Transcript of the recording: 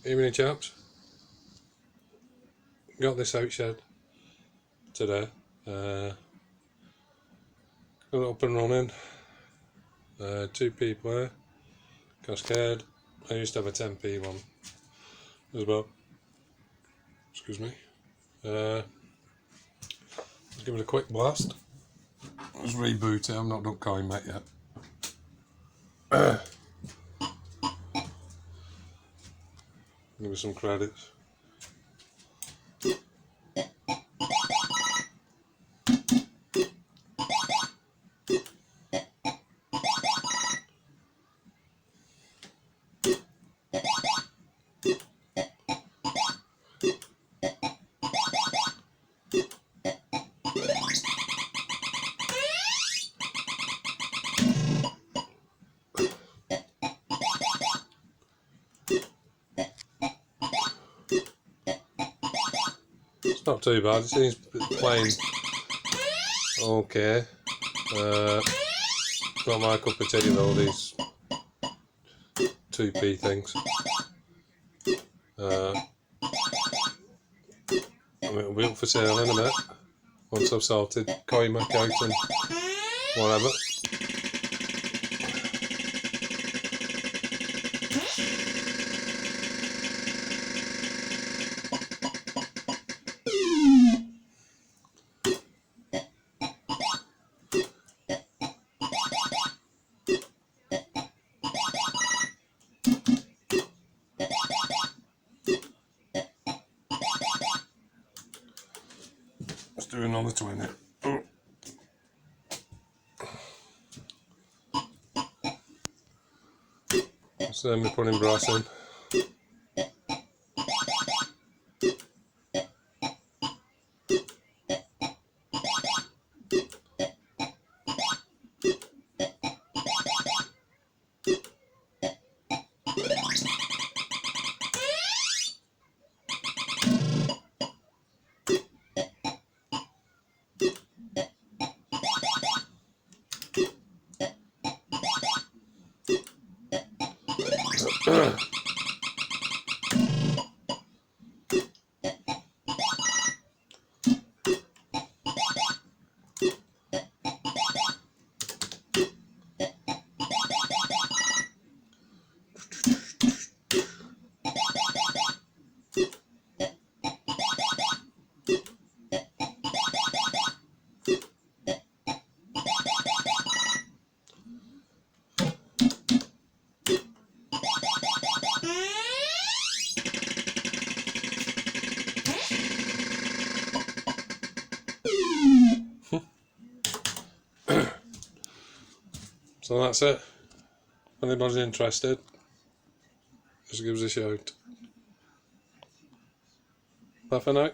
Evening chaps, got this out shed today, got it up and running, 2p player, Cashcade. I used to have a 10p one as well, excuse me. Let's give it a quick blast. Let's reboot it. I've not done coin mate yet. Give me some credits. It's not too bad, it seems playing okay. Not my cup of tea though, these 2p things. It'll be up for sale in a minute, once I've sorted coin back out and whatever. Let's do another 20. Oh. So we're putting brass in. So that's it. If anybody's interested, just give us a shout. Bye for now.